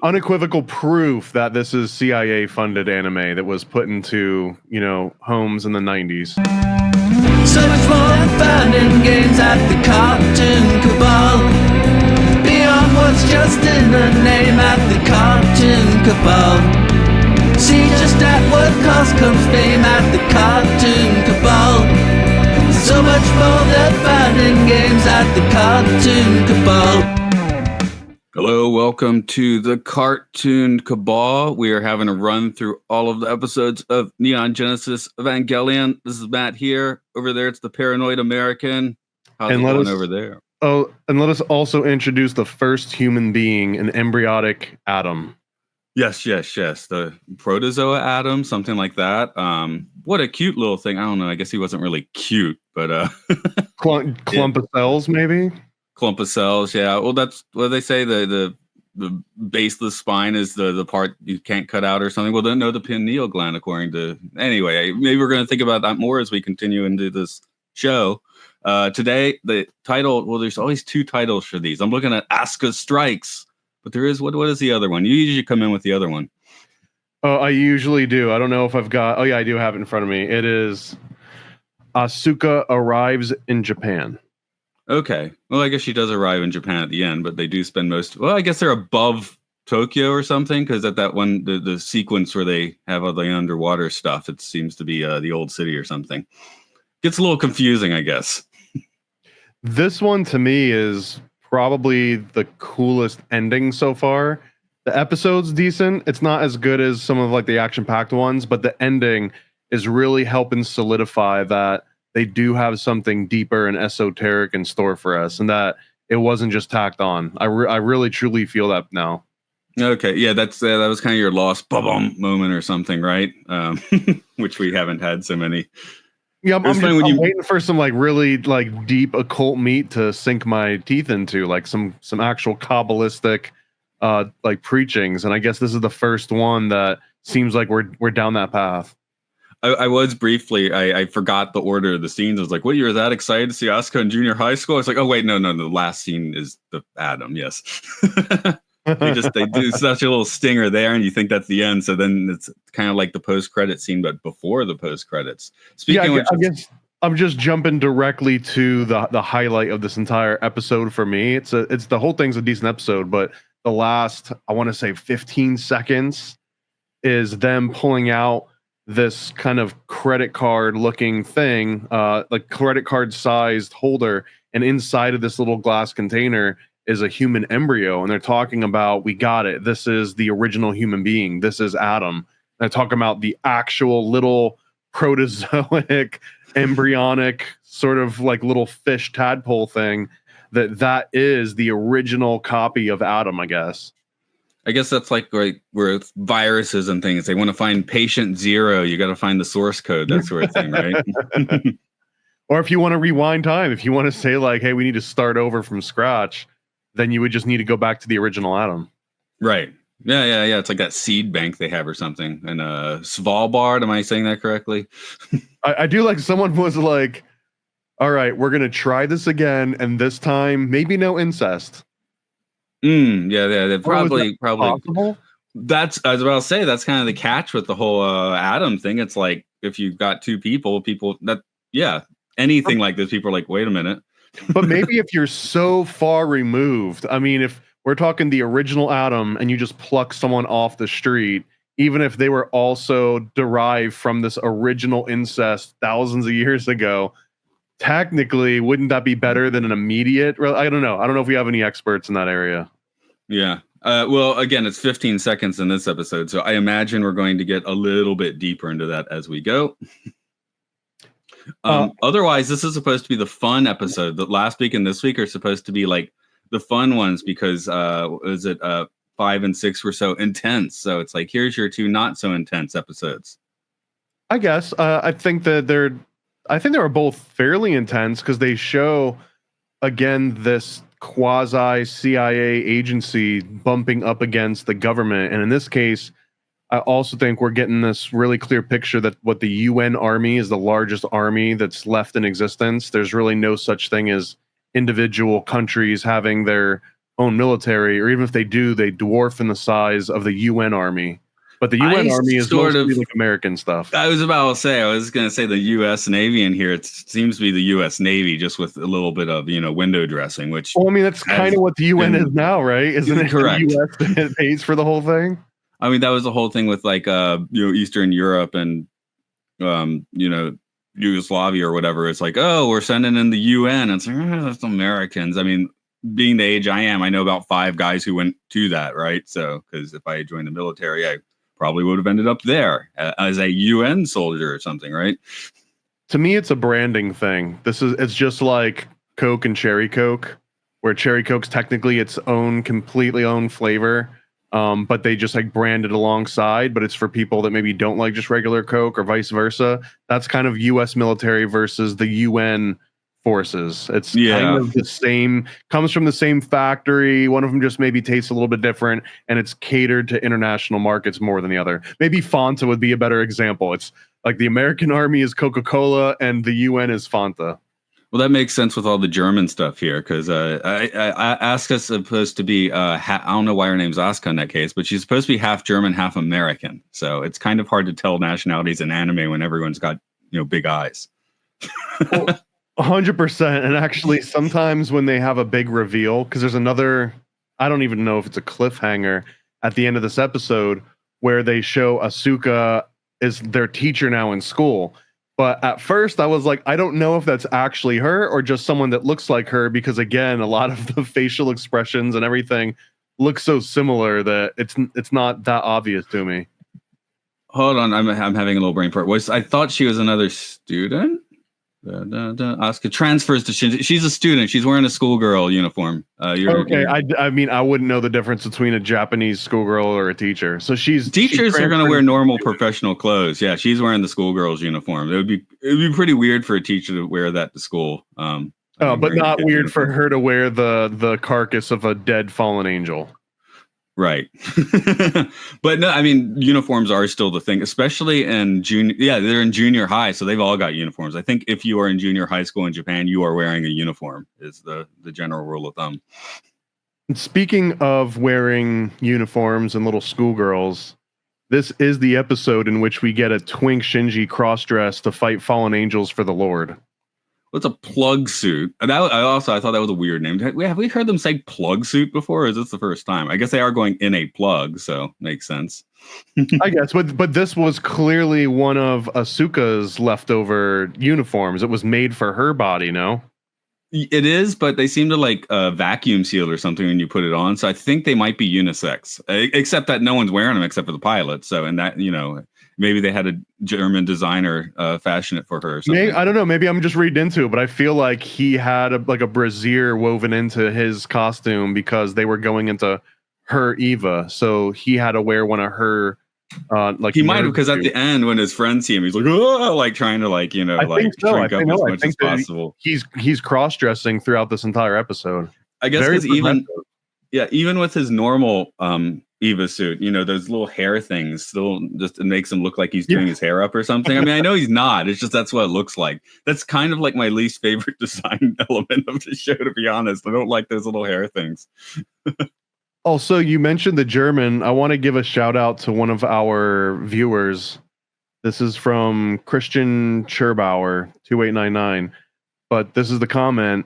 unequivocal proof that this is CIA-funded anime that was put into, homes in the 90s. So much more than fun in games at the Cartoon Cabal. Beyond what's just in the name at the Cartoon Cabal. See just at what cost comes fame at the Cartoon Cabal. So much more than fun in games at the Cartoon Cabal. Hello, welcome to the Cartoon Cabal. We are having a run through all of the episodes of Neon Genesis Evangelion. This is Matt here. Over there, it's the Paranoid American. How's it going over there? Oh, and let us also introduce the first human being, an embryonic atom. Yes. The protozoa atom, something like that. What a cute little thing. I don't know. I guess he wasn't really cute, but clump of cells, maybe. Clump of cells, yeah. Well, that's what they say. The baseless spine is the part you can't cut out or something. Well, then no, the pineal gland, according to. Anyway, maybe we're going to think about that more as we continue into this show. Today, the title. Well, there's always two titles for these. I'm looking at Asuka Strikes, but there is what is the other one? You usually come in with the other one. Oh, I usually do. I don't know if I've got. Oh yeah, I do have it in front of me. It is Asuka Arrives in Japan. Okay. Well, I guess she does arrive in Japan at the end, but they do spend most. Well, I guess they're above Tokyo or something, because at that one, the sequence where they have all the underwater stuff, it seems to be the old city or something. Gets a little confusing, I guess. This one to me is probably the coolest ending so far. The episode's decent. It's not as good as some of like the action-packed ones, but the ending is really helping solidify that they do have something deeper and esoteric in store for us, and that it wasn't just tacked on. I really truly feel that now. Okay, yeah, that was kind of your lost bum moment or something, right? Which we haven't had so many. Yeah, I'm waiting for some like really like deep occult meat to sink my teeth into, like some actual Kabbalistic like preachings, and I guess this is the first one that seems like we're down that path. I was briefly, I forgot the order of the scenes. I was like, what, you were that excited to see Asuka in junior high school? I was like, oh, wait, no, the last scene is the Atom, yes. they do such a little stinger there, and you think that's the end. So then it's kind of like the post-credit scene, but before the post-credits. Speaking of which, I guess I'm just jumping directly to the highlight of this entire episode for me. It's the whole thing's a decent episode, but the last, I want to say 15 seconds is them pulling out this kind of credit card looking thing, like credit card sized holder, and inside of this little glass container is a human embryo, and they're talking about, we got it, this is the original human being, this is Adam. And they're talking about the actual little protozoic embryonic sort of like little fish tadpole thing that is the original copy of Adam, I guess. I guess that's like where viruses and things, they want to find patient zero. You got to find the source code, that sort of thing, right? Or if you want to rewind time, if you want to say like, hey, we need to start over from scratch, then you would just need to go back to the original Adam. Right. Yeah. It's like that seed bank they have or something. And Svalbard, am I saying that correctly? I do like someone was like, all right, we're going to try this again. And this time, maybe no incest. Yeah, probably. Possible? That's, I was about to say, that's kind of the catch with the whole Adam thing. It's like, if you've got two people that, yeah, anything like this, people are like, wait a minute. But maybe if you're so far removed, I mean, if we're talking the original Adam and you just pluck someone off the street, even if they were also derived from this original incest thousands of years ago, technically, wouldn't that be better than an immediate? I don't know. I don't know if we have any experts in that area. Yeah. Well, again, it's 15 seconds in this episode, so I imagine we're going to get a little bit deeper into that as we go. Otherwise, this is supposed to be the fun episode. The last week and this week are supposed to be like the fun ones because 5 and 6 were so intense. So it's like, here's your two not so intense episodes. I guess I think they were both fairly intense because they show again this quasi CIA agency bumping up against the government, and in this case, I also think we're getting this really clear picture that what the UN army is the largest army that's left in existence. There's really no such thing as individual countries having their own military, or even if they do, they dwarf in the size of the UN army. But the UN army is mostly like American stuff. I was going to say the U.S. Navy in here. It seems to be the U.S. Navy, just with a little bit of, window dressing, which... Well, I mean, that's kind of what the UN is now, right? Isn't it correct? The U.S. that pays for the whole thing? I mean, that was the whole thing with Eastern Europe and, Yugoslavia or whatever. It's like, oh, we're sending in the UN. It's like, that's Americans. I mean, being the age I am, I know about 5 guys who went to that, right? So, because if I had joined the military, I probably would have ended up there as a UN soldier or something, right? To me, it's a branding thing. It's just like Coke and Cherry Coke, where Cherry Coke's technically its own completely own flavor, but they just like brand it alongside. But it's for people that maybe don't like just regular Coke or vice versa. That's kind of U.S. military versus the UN forces. It's kind of the same, comes from the same factory. One of them just maybe tastes a little bit different, and it's catered to international markets more than the other. Maybe Fanta would be a better example. It's like the American army is Coca-Cola and the UN is Fanta. Well, that makes sense with all the German stuff here, because Asuka's supposed to be, I don't know why her name's Asuka in that case, but she's supposed to be half German, half American. So it's kind of hard to tell nationalities in anime when everyone's got, big eyes. Well, 100%. And actually, sometimes when they have a big reveal, because there's another, I don't even know if it's a cliffhanger at the end of this episode, where they show Asuka is their teacher now in school. But at first I was like, I don't know if that's actually her or just someone that looks like her, because again, a lot of the facial expressions and everything look so similar that it's not that obvious to me. Hold on, I'm having a little brain fart. I thought she was another student? Asuka transfers to Shinji. She's a student. She's wearing a schoolgirl uniform. Okay, I mean, I wouldn't know the difference between a Japanese schoolgirl or a teacher. So teachers are going to wear normal professional clothes. Yeah, she's wearing the schoolgirl's uniform. It would be pretty weird for a teacher to wear that to school. But not weird for her to wear the carcass of a dead fallen angel. Right. But no, I mean, uniforms are still the thing, especially in junior. Yeah, they're in junior high, so they've all got uniforms. I think if you are in junior high school in Japan, you are wearing a uniform, is the general rule of thumb. Speaking of wearing uniforms and little schoolgirls, this is the episode in which we get a twink Shinji cross-dress to fight fallen angels for the Lord. What's a plug suit? And I thought that was a weird name. Have we heard them say plug suit before, or is this the first time? I guess they are going in a plug, so makes sense. I guess, but this was clearly one of Asuka's leftover uniforms. It was made for her body, no? It is, but they seem to like vacuum seal or something when you put it on. So I think they might be unisex, except that no one's wearing them except for the pilot. So, and that, maybe they had a German designer fashion it for her. Or something. I don't know. Maybe I'm just reading into it, but I feel like he had a brassiere woven into his costume because they were going into her Eva. So he had to wear one of her. He might have, because at the end when his friends see him, he's like, oh, like trying to shrink up as much as possible. He's cross-dressing throughout this entire episode. I guess because even with his normal Eva suit, those little hair things still just it makes him look like he's doing his hair up or something. I mean, I know he's not. It's just that's what it looks like. That's kind of like my least favorite design element of the show, to be honest. I don't like those little hair things. Also, you mentioned the German. I want to give a shout out to one of our viewers. This is from Christian Cherbauer 2899. But this is the comment.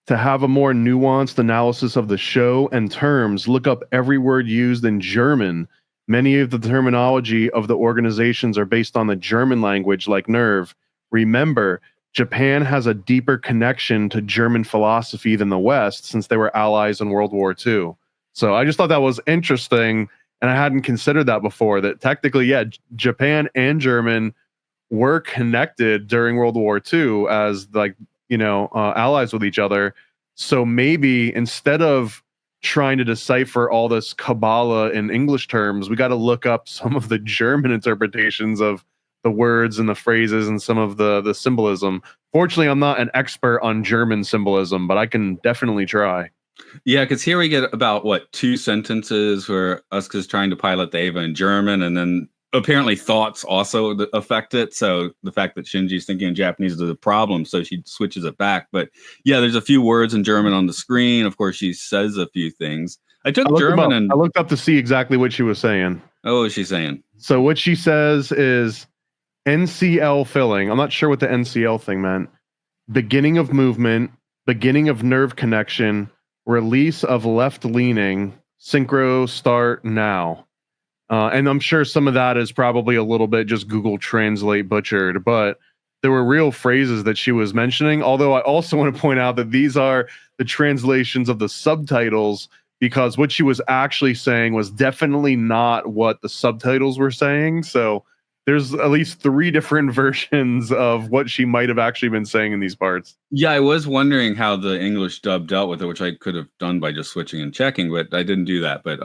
To have a more nuanced analysis of the show and terms, look up every word used in German. Many of the terminology of the organizations are based on the German language, like Nerve. Remember, Japan has a deeper connection to German philosophy than the West, since they were allies in World War II. So I just thought that was interesting, and I hadn't considered that before, that technically, Japan and German were connected during World War II as allies with each other. So maybe instead of trying to decipher all this Kabbalah in English terms, we got to look up some of the German interpretations of the words and the phrases and some of the symbolism. Fortunately, I'm not an expert on German symbolism, but I can definitely try. Yeah, because here we get about 2 sentences where Asuka's trying to pilot the Eva in German, and then apparently thoughts also affect it. So the fact that Shinji's thinking in Japanese is a problem, so she switches it back. But yeah, there's a few words in German on the screen. Of course, she says a few things. I took German and I looked up to see exactly what she was saying. Oh, what was she saying? So what she says is NCL filling. I'm not sure what the NCL thing meant. Beginning of movement, beginning of nerve connection, release of left leaning, synchro start now. And I'm sure some of that is probably a little bit just Google Translate butchered, but there were real phrases that she was mentioning. Although I also want to point out that these are the translations of the subtitles, because what she was actually saying was definitely not what the subtitles were saying. So there's at least 3 different versions of what she might have actually been saying in these parts. Yeah, I was wondering how the English dub dealt with it, which I could have done by just switching and checking, but I didn't do that. But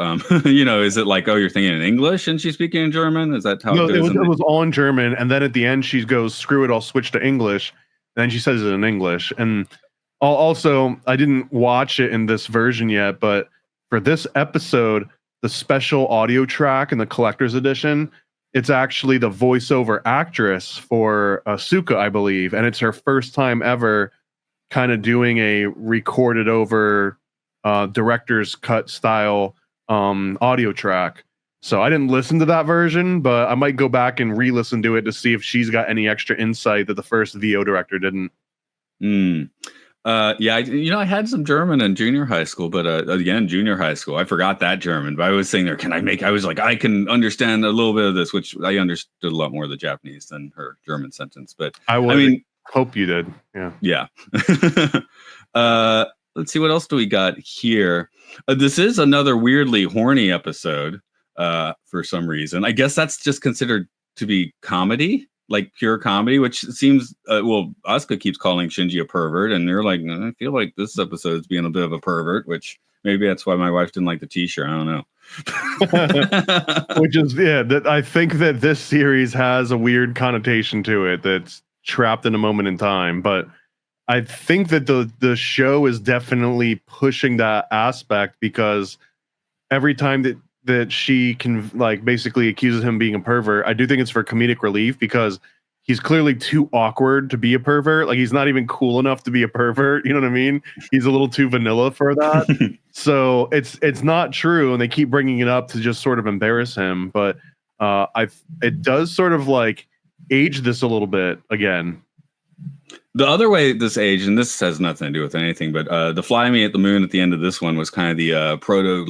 is it like, oh, you're thinking in English and she's speaking in German? Is that how it goes? It was all in German, and then at the end she goes, "Screw it, I'll switch to English." And then she says it in English. And also, I didn't watch it in this version yet, but for this episode, the special audio track in the collector's edition, it's actually the voiceover actress for Asuka, I believe, and it's her first time ever kind of doing a recorded over director's cut style audio track. So I didn't listen to that version, but I might go back and re-listen to it to see if she's got any extra insight that the first VO director didn't. I had some German in junior high school, but again, junior high school, I forgot that German. But I was saying there, I was like, I can understand a little bit of this, which I understood a lot more of the Japanese than her German sentence. But I hope you did. Yeah. Let's see, what else do we got here? This is another weirdly horny episode for some reason. I guess that's just considered to be comedy. Like pure comedy, which seems Asuka keeps calling Shinji a pervert, and they're like, I feel like this episode is being a bit of a pervert, which maybe that's why my wife didn't like the t-shirt. I don't know. Which is that I think that this series has a weird connotation to it that's trapped in a moment in time, but I think that the show is definitely pushing that aspect, because every time that she can basically accuses him of being a pervert, I do think it's for comedic relief, because he's clearly too awkward to be a pervert. Like, he's not even cool enough to be a pervert. You know what I mean? He's a little too vanilla for that. So it's not true, and they keep bringing it up to just sort of embarrass him. But it does sort of age this a little bit again. The other way this aged, and this has nothing to do with anything, but the Fly Me at the Moon at the end of this one was kind of the proto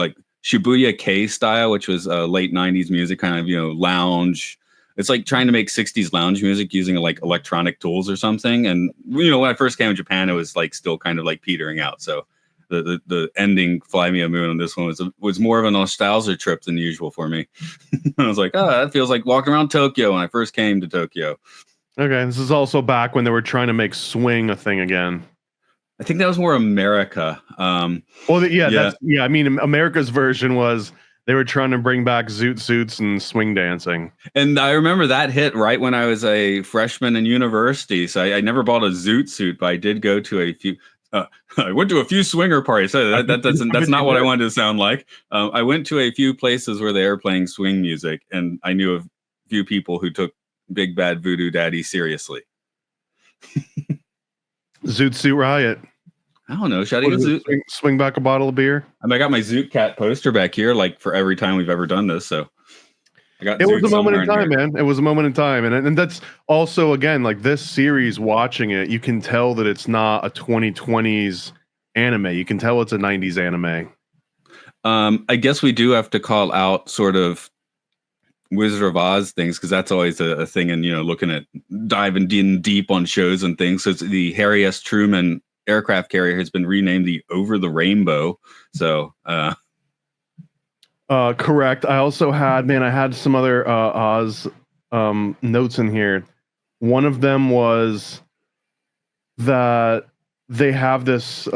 Shibuya K style, which was late 90s music, kind of, lounge. It's like trying to make 60s lounge music using electronic tools or something. And, when I first came to Japan, it was still kind of petering out. So the ending Fly Me a Moon on this one was more of a nostalgia trip than usual for me. I was like, that feels like walking around Tokyo when I first came to Tokyo. Okay, this is also back when they were trying to make swing a thing again. I think that was more America. I mean, America's version was they were trying to bring back zoot suits and swing dancing. And I remember that hit right when I was a freshman in university. So I never bought a zoot suit, but I did go to a few. I went to a few swinger parties. So that's not what I wanted to sound like. I went to a few places where they were playing swing music, and I knew a few people who took Big Bad Voodoo Daddy seriously. Zoot Suit Riot. I don't know. Should I get swing back a bottle of beer? I got my Zoot Cat poster back here, for every time we've ever done this. So it was a moment in time, man. It was a moment in time, and that's also, again, this series. Watching it, you can tell that it's not a 2020s anime. You can tell it's a 90s anime. I guess we do have to call out sort of Wizard of Oz things, because that's always a thing. And looking at diving deep on shows and things. So it's the Harry S. Truman aircraft carrier has been renamed the Over the Rainbow. So correct. I also had some other Oz notes in here. One of them was that they have this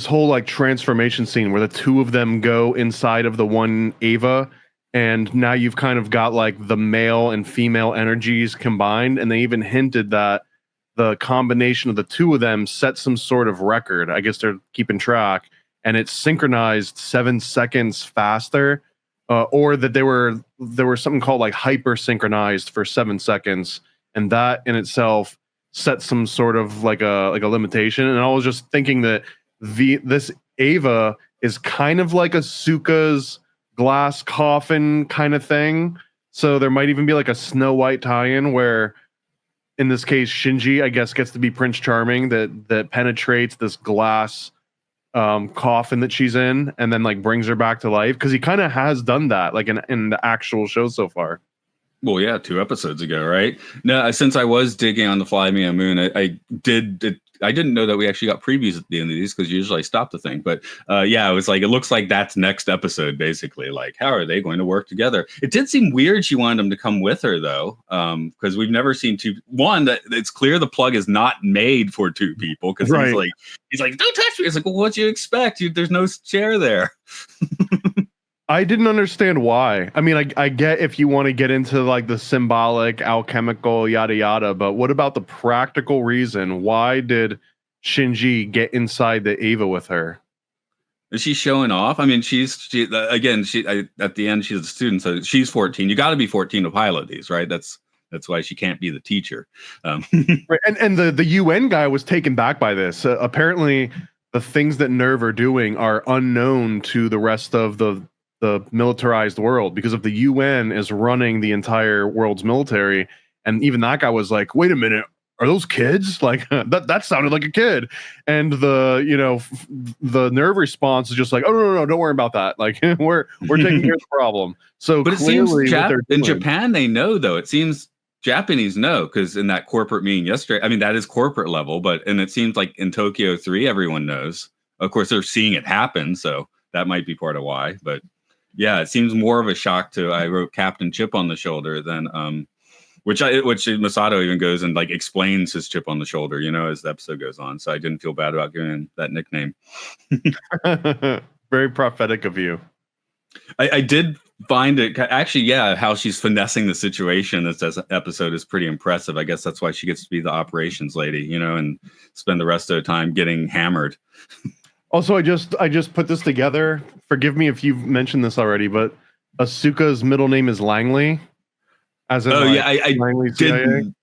whole transformation scene where the two of them go inside of the one Ava, and now you've kind of got the male and female energies combined, and they even hinted that the combination of the two of them set some sort of record. I guess they're keeping track, and it's synchronized 7 seconds faster or that there was something called like hyper synchronized for 7 seconds, and that in itself set some sort of like a limitation. And I was just thinking that this Ava is kind of like Asuka's glass coffin kind of thing. So there might even be like a Snow White tie-in where, in this case, Shinji, I guess, gets to be Prince Charming that penetrates this glass coffin that she's in, and then like brings her back to life, because he kind of has done that like in the actual show so far. Well, yeah, 2 episodes ago, right? No, since I was digging on the Fly Me a Moon, I didn't know that we actually got previews at the end of these, because usually I stop the thing. But yeah, it was like, it looks like that's next episode, basically. Like, how are they going to work together? It did seem weird she wanted him to come with her, though, because we've never seen that it's clear the plug is not made for 2 people, because he's like, don't touch me. It's like, well, what do you expect? There's no chair there. I didn't understand why. I mean, I get if you want to get into like the symbolic, alchemical, yada yada, but what about the practical reason? Why did Shinji get inside the Eva with her? Is she showing off? I mean, she at the end she's a student, so she's 14. You got to be 14 to pilot these, right? That's why she can't be the teacher. Right. And the UN guy was taken back by this. Apparently, the things that NERV are doing are unknown to the rest of the militarized world, because if the UN is running the entire world's military, and even that guy was like, wait a minute, are those kids? Like that sounded like a kid. And the NERV response is just like, oh no, don't worry about that. Like we're taking care of the problem. So but it seems in Japan they know, though. It seems Japanese know, because in that corporate meeting yesterday, I mean, that is corporate level, and it seems like in Tokyo 3 everyone knows. Of course they're seeing it happen, so that might be part of why. But yeah, it seems more of a shock to, I wrote Captain Chip on the shoulder than which Misato even goes and like explains his chip on the shoulder, as the episode goes on. So I didn't feel bad about giving him that nickname. Very prophetic of you. I did find it actually, how she's finessing the situation this episode is pretty impressive. I guess that's why she gets to be the operations lady, and spend the rest of the time getting hammered. Also, I just put this together. Forgive me if you've mentioned this already, but Asuka's middle name is Langley. As in, I Langley did.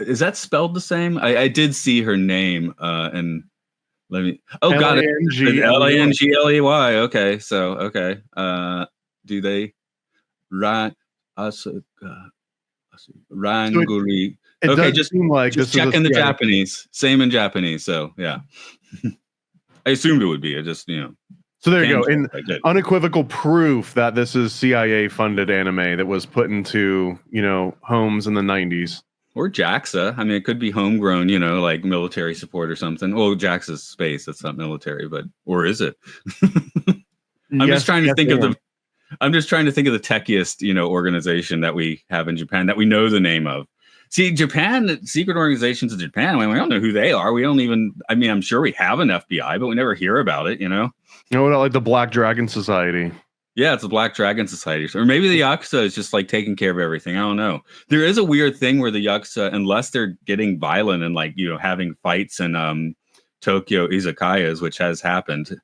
Is that spelled the same? I did see her name, and let me. Oh, got it. Langley. Okay, so okay. Do they Asuka Ranguri? Okay, just seem like just checking the Japanese. Same in Japanese. So yeah. I assumed it would be. I just, So there you go. In unequivocal proof that this is CIA-funded anime that was put into, homes in the 90s. Or JAXA. I mean, it could be homegrown, like military support or something. Well, JAXA's space. That's not military, or is it? I'm just trying to think of the techiest, organization that we have in Japan that we know the name of. See, Japan, secret organizations in Japan, we don't know who they are. We don't even, I'm sure we have an FBI, but we never hear about it, You know what, like the Black Dragon Society. Yeah, it's the Black Dragon Society. Or maybe the Yakuza is just like taking care of everything. I don't know. There is a weird thing where the Yakuza, unless they're getting violent and like, having fights in Tokyo izakayas, which has happened,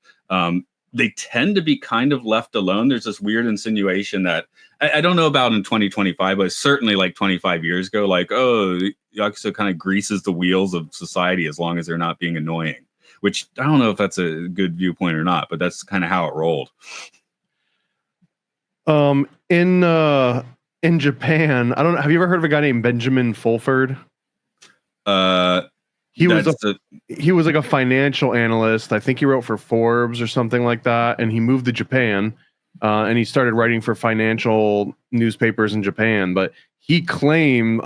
they tend to be kind of left alone. There's this weird insinuation that I don't know about in 2025, but certainly like 25 years ago, like, oh, Yakuza kind of greases the wheels of society as long as they're not being annoying, which I don't know if that's a good viewpoint or not, but that's kind of how it rolled. In Japan, I don't know. Have you ever heard of a guy named Benjamin Fulford? He was like a financial analyst. I think he wrote for Forbes or something like that. And he moved to Japan, and he started writing for financial newspapers in Japan. But he claimed,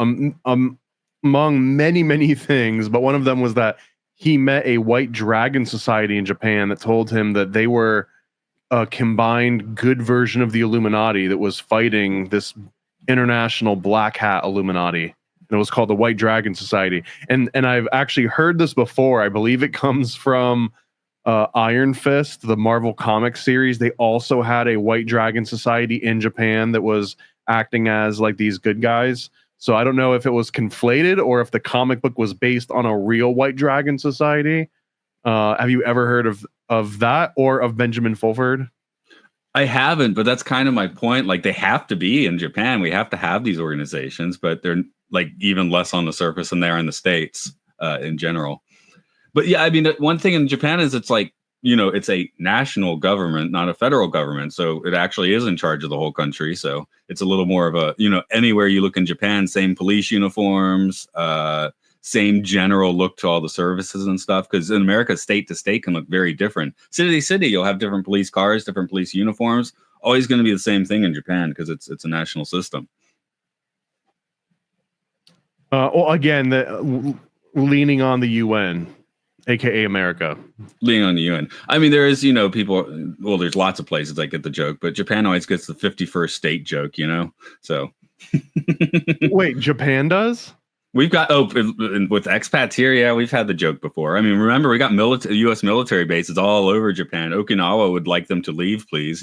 among many, many things, but one of them was that he met a White Dragon Society in Japan that told him that they were a combined good version of the Illuminati that was fighting this international black hat Illuminati. And it was called the White Dragon Society. And I've actually heard this before. I believe it comes from Iron Fist, the Marvel Comics series. They also had a White Dragon Society in Japan that was acting as like these good guys. So I don't know if it was conflated or if the comic book was based on a real White Dragon Society. Have you ever heard of that or of Benjamin Fulford? I haven't, but that's kind of my point. Like, they have to be in Japan. We have to have these organizations, but they're like even less on the surface than they are in the States in general. But yeah, I mean, one thing in Japan is it's like, it's a national government, not a federal government. So it actually is in charge of the whole country. So it's a little more of a, anywhere you look in Japan, same police uniforms, same general look to all the services and stuff. Because in America, state to state can look very different. City to city, you'll have different police cars, different police uniforms. Always going to be the same thing in Japan because it's a national system. Well, again, leaning on the UN. AKA America. Leaning on the UN. I mean, there is, people, well, there's lots of places that get the joke, but Japan always gets the 51st state joke, so. Wait, Japan does? We've got, with expats here, yeah, we've had the joke before. I mean, remember, we got U.S. military bases all over Japan. Okinawa would like them to leave, please,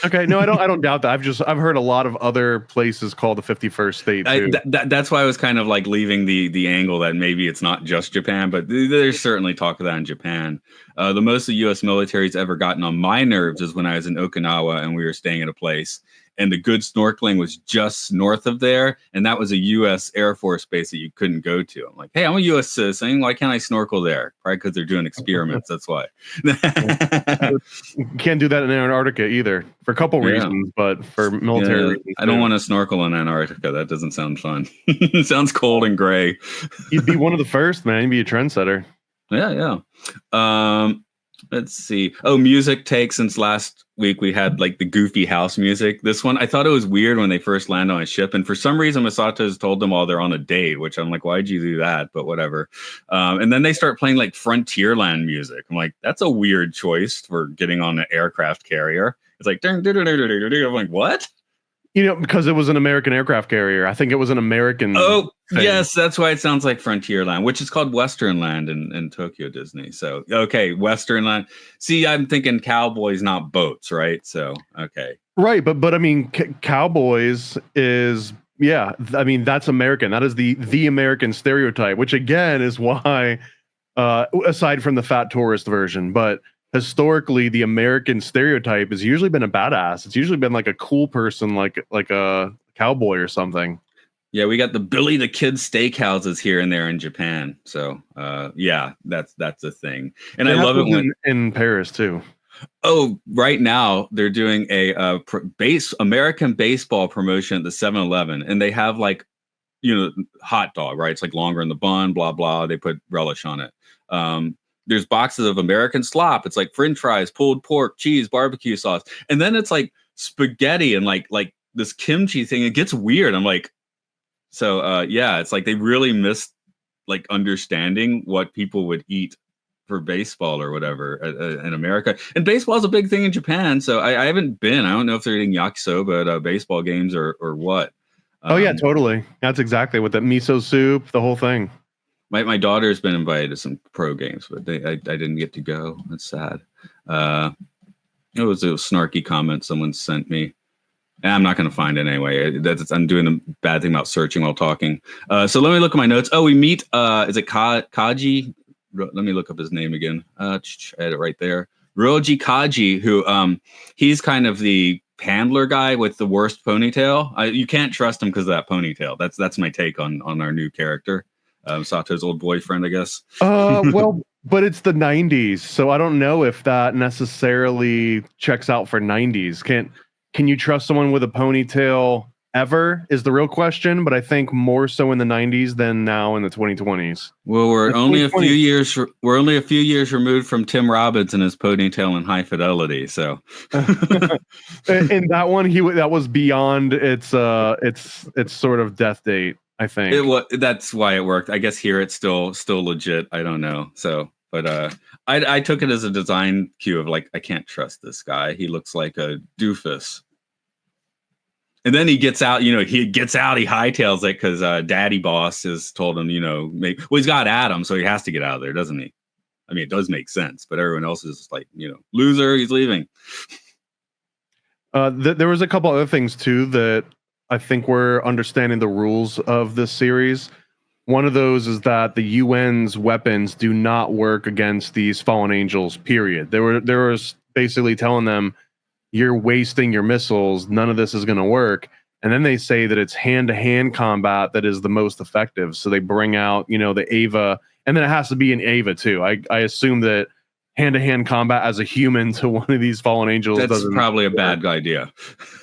Okay, no, I don't doubt that. I've heard a lot of other places call the 51st state too. That's why I was kind of like leaving the angle that maybe it's not just Japan, but there's certainly talk of that in Japan. The most the U.S. military's ever gotten on my nerves is when I was in Okinawa and we were staying at a place. And the good snorkeling was just north of there. And that was a U.S. Air Force base that you couldn't go to. I'm like, hey, I'm a U.S. citizen. Why can't I snorkel there? Probably because they're doing experiments. That's why. You can't do that in Antarctica either for a couple reasons, but for military reasons. I don't want to snorkel in Antarctica. That doesn't sound fun. It sounds cold and gray. You'd be one of the first, man. You'd be a trendsetter. Yeah. Let's see. Oh, music take. Since last week we had like the goofy house music. This one, I thought it was weird when they first land on a ship. And for some reason, Misato has told them all they're on a date, which I'm like, why'd you do that? But whatever. And then they start playing like Frontierland music. I'm like, that's a weird choice for getting on an aircraft carrier. It's like, I'm like, what? Because it was an American aircraft carrier. I think it was an American. Oh, thing. Yes. That's why it sounds like Frontierland, which is called Westernland in Tokyo Disney. So, okay. Westernland. See, I'm thinking cowboys, not boats, right? So, okay. Right. But I mean, cowboys is, yeah. I mean, that's American. That is the American stereotype, which again is why, aside from the fat tourist version, but historically, the American stereotype has usually been a badass. It's usually been like a cool person, like a cowboy or something. Yeah, we got the Billy the Kid steakhouses here and there in Japan. So, yeah, that's a thing. And I love it when in Paris too. Oh, right now they're doing a American baseball promotion at the 7-Eleven, and they have like, hot dog, right? It's like longer in the bun, blah blah. They put relish on it. There's boxes of American slop. It's like French fries, pulled pork, cheese, barbecue sauce. And then it's like spaghetti and like this kimchi thing. It gets weird. I'm like, so yeah, it's like they really missed like understanding what people would eat for baseball or whatever in America. And baseball is a big thing in Japan. So I haven't been. I don't know if they're eating yakisoba at baseball games or what. Oh yeah, totally. That's exactly what that miso soup, the whole thing. My daughter's been invited to some pro games, but I didn't get to go. That's sad. It was a snarky comment someone sent me. And I'm not going to find it anyway. I'm doing a bad thing about searching while talking. So let me look at my notes. Oh, we meet. Is it Kaji? Let me look up his name again. I had it right there. Ryōji Kaji, who he's kind of the handler guy with the worst ponytail. You can't trust him because of that ponytail. That's my take on our new character. Sato's old boyfriend, I guess. Well, but it's the 90s, so I don't know if that necessarily checks out for 90s. Can you trust someone with a ponytail ever is the real question, but I think more so in the 90s than now in the 2020s. Well, we're only a few years removed from Tim Robbins and his ponytail and High Fidelity, so in that one that was beyond its sort of death date. I think that's why it worked. I guess here it's still legit. I don't know. So, but I took it as a design cue of like, I can't trust this guy. He looks like a doofus. And then he gets out, he hightails it because Daddy Boss has told him, he's got Adam, so he has to get out of there, doesn't he? I mean, it does make sense, but everyone else is like, loser, he's leaving. There was a couple other things too that I think we're understanding the rules of this series. One of those is that the UN's weapons do not work against these fallen angels, period. There was basically telling them, you're wasting your missiles. None of this is going to work. And then they say that it's hand-to-hand combat that is the most effective. So they bring out, the Ava, and then it has to be an Ava too. I assume that hand-to-hand combat as a human to one of these fallen angels that's probably a bad idea.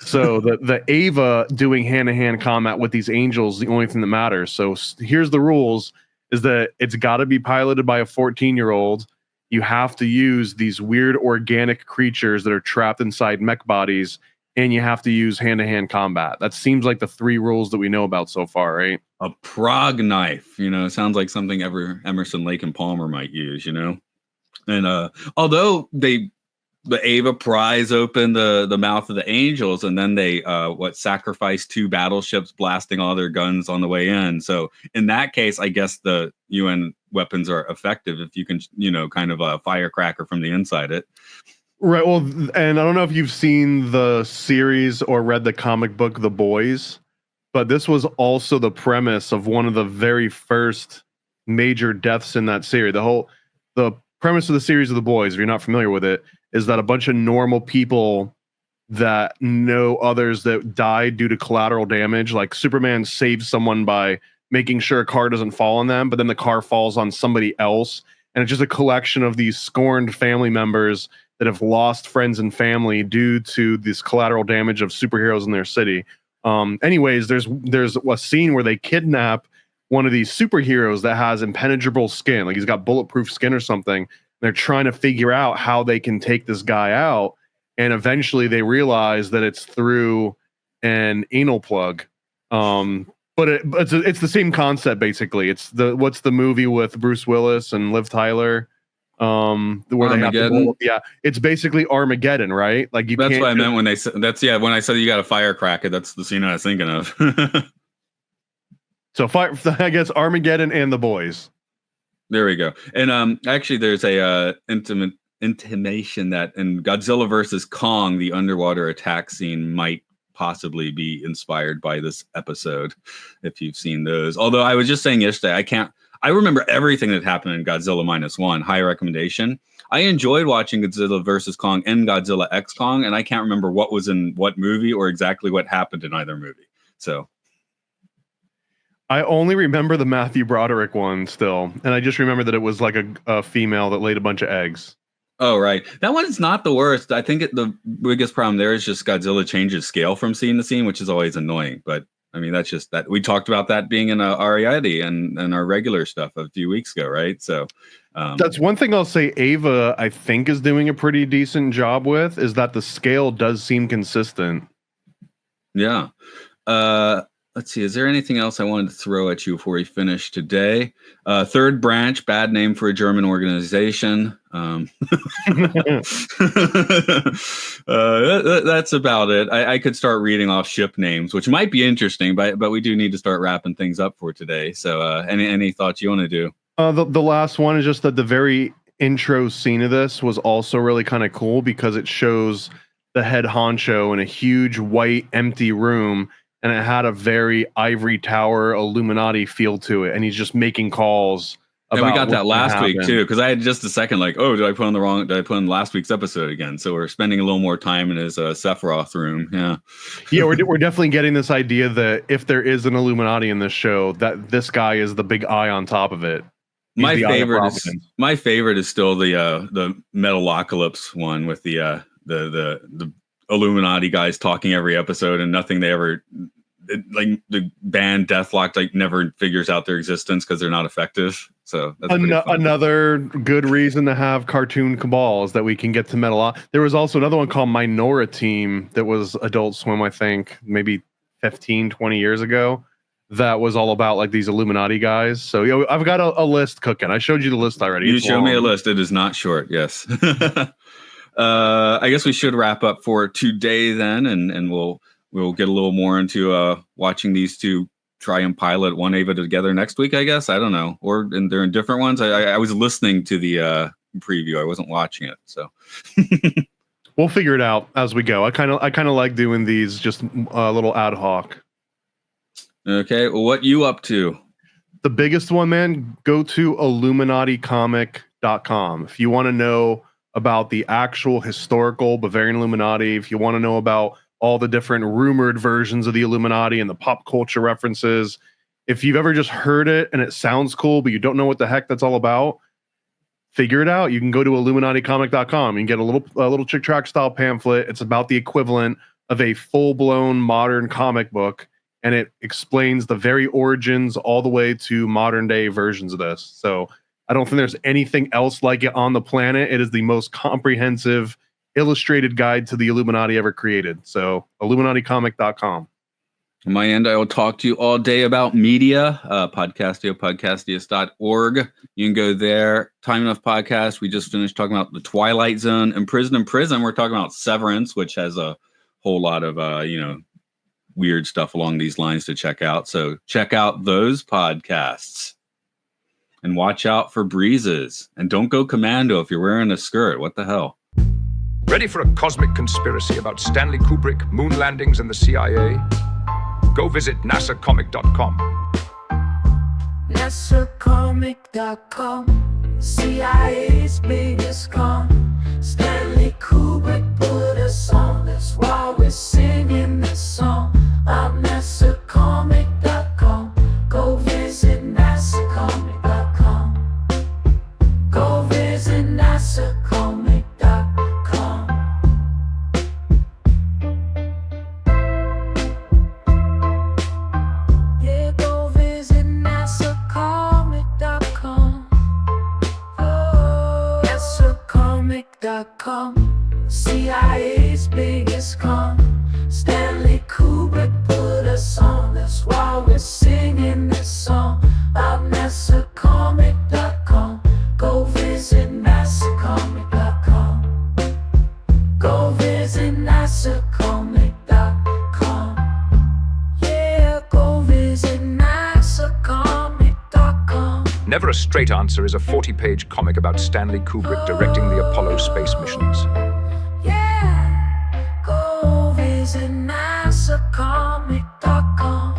So the Ava doing hand-to-hand combat with these angels, the only thing that matters. So here's the rules: is that it's got to be piloted by a 14-year-old. You have to use these weird organic creatures that are trapped inside mech bodies, and you have to use hand-to-hand combat. That seems like the 3 rules that we know about so far, right? A prog knife, sounds like something Emerson, Lake and Palmer might use, And although the Ava pries open the mouth of the angels, and then they sacrifice 2 battleships, blasting all their guns on the way in. So in that case, I guess the UN weapons are effective if you can, kind of a firecracker from the inside it. Right. Well, and I don't know if you've seen the series or read the comic book The Boys, but this was also the premise of one of the very first major deaths in that series. The premise of the series of The Boys, if you're not familiar with it, is that a bunch of normal people that know others that died due to collateral damage, like Superman saves someone by making sure a car doesn't fall on them, but then the car falls on somebody else. And it's just a collection of these scorned family members that have lost friends and family due to this collateral damage of superheroes in their city. Anyways, there's a scene where they kidnap one of these superheroes that has impenetrable skin, like he's got bulletproof skin or something. They're trying to figure out how they can take this guy out, and eventually they realize that it's through an anal plug. But it's the same concept basically. It's what's the movie with Bruce Willis and Liv Tyler? Where they have to, it's basically Armageddon, right? Like that's what I meant when they said when I said you got a firecracker, that's the scene I was thinking of. So I guess Armageddon and The Boys. There we go. And actually there's a intimation that in Godzilla versus Kong, the underwater attack scene might possibly be inspired by this episode, if you've seen those. Although I was just saying yesterday, I remember everything that happened in Godzilla -1. High recommendation. I enjoyed watching Godzilla versus Kong and Godzilla X Kong, and I can't remember what was in what movie or exactly what happened in either movie. So I only remember the Matthew Broderick one still, and I just remember that it was like a female that laid a bunch of eggs. Oh, right. That one is not the worst. I think the biggest problem there is just Godzilla changes scale from scene to scene, which is always annoying. But I mean, that's just that we talked about that being in Ariadne and our regular stuff a few weeks ago, right? So that's one thing I'll say Ava, I think, is doing a pretty decent job with, is that the scale does seem consistent. Yeah. Let's see. Is there anything else I wanted to throw at you before we finish today? Third Branch, bad name for a German organization. That's about it. I could start reading off ship names, which might be interesting, but we do need to start wrapping things up for today. So any thoughts you want to do? The last one is just that the very intro scene of this was also really kind of cool because it shows the head honcho in a huge white empty room, and it had a very ivory tower Illuminati feel to it, and he's just making calls. And we got that last week too, because I had just a second like, oh, did I put in last week's episode again? So we're spending a little more time in his Sephiroth room. Yeah, we're definitely getting this idea that if there is an Illuminati in this show, that this guy is the big eye on top of it. My favorite is still the Metalocalypse one with the Illuminati guys talking every episode, and nothing they ever like the band Deathlock like never figures out their existence because they're not effective. So that's another good reason to have cartoon Cabal is that we can get to Metal. There was also another one called Minora Team that was Adult Swim, I think maybe 15-20 years ago, that was all about like these Illuminati guys. So I've got a list cooking. I showed you the list already. You showed me a list. It is not short. Yes. I guess we should wrap up for today then, and we'll get a little more into watching these two try and pilot one Ava together next week, I guess. I don't know. And they're in different ones. I was listening to the preview. I wasn't watching it. So we'll figure it out as we go. I kind of like doing these just a little ad hoc. Okay. Well, what you up to? The biggest one, man, go to IlluminatiComic.com. If you want to know about the actual historical Bavarian Illuminati, if you want to know about all the different rumored versions of the Illuminati and the pop culture references, if you've ever just heard it and it sounds cool, but you don't know what the heck that's all about, figure it out. You can go to IlluminatiComic.com and get a little Chick Tract style pamphlet. It's about the equivalent of a full-blown modern comic book, and it explains the very origins all the way to modern day versions of this. So I don't think there's anything else like it on the planet. It is the most comprehensive illustrated guide to the Illuminati ever created. So IlluminatiComic.com. On my end, I will talk to you all day about media, podcastius.org. You can go there. Time Enough Podcast. We just finished talking about The Twilight Zone. In Prison, we're talking about Severance, which has a whole lot of, weird stuff along these lines to check out. So check out those podcasts. And watch out for breezes. And don't go commando if you're wearing a skirt. What the hell? Ready for a cosmic conspiracy about Stanley Kubrick, moon landings, and the CIA? Go visit NASAcomic.com. NASAcomic.com, CIA's biggest con. Stanley Kubrick put us on, that's why we're singing this song. I'm NASAcomic.com. Go visit NASAcomic.com. Go visit NASAcomic.com. Yeah, go visit NASAcomic.com. Oh, NASAcomic.com. CIA's biggest con. Stanley Kubrick put us on, that's why we're singing this song. I'm NASAcomic.com. Go visit NASAcomic.com. Go visit NASAcomic.com. Yeah, go visit NASAcomic.com. Never a Straight Answer is a 40-page comic about Stanley Kubrick directing the Apollo space missions. Yeah, go visit NASAcomic.com.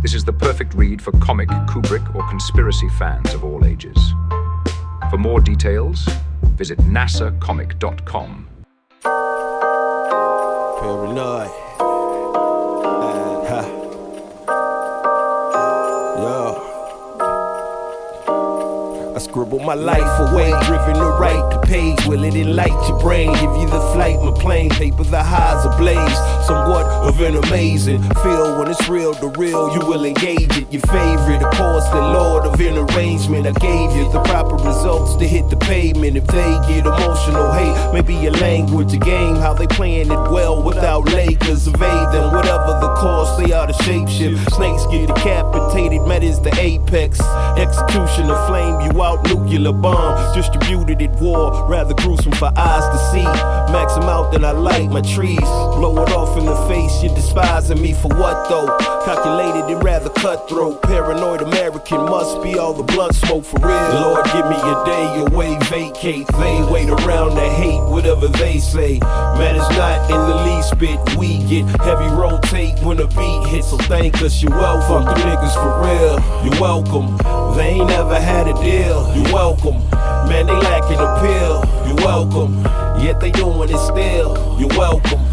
This is the perfect read for comic, Kubrick, or conspiracy fans of all ages. For more details, visit NASAcomic.com. Paranoid. Yo. I scribble my life away, driven to write the page. Will it enlighten your brain? Give you the flight, my plane, paper the highs ablaze. Somewhat of an amazing feel when it's real to real. You will engage it. Your favorite, of course, the Lord of an arrangement. I gave you the proper results to hit the pavement. If they get emotional, hey, maybe your language, a game, how they playing it well without Lakers. Evade them, whatever the cost, they are the shapeshift. Snakes get decapitated, met is the apex. Execution of flame you out, nuclear bomb distributed at war, rather gruesome for eyes to see. Max them out, then I light my trees. Blow it off in the face, you're despising me for what though? Calculated and rather cutthroat. Paranoid American must be all the blunt smoke for real. Lord, give me a day away, vacate. They wait around to hate whatever they say. Man, it's not in the least bit. We get heavy rotate when a beat hits, so thank us, you're welcome. Fuck the niggas for real, you're welcome. They ain't never had a deal, you're welcome. Man, they lacking appeal, you're welcome. Yet they doing it still, you're welcome.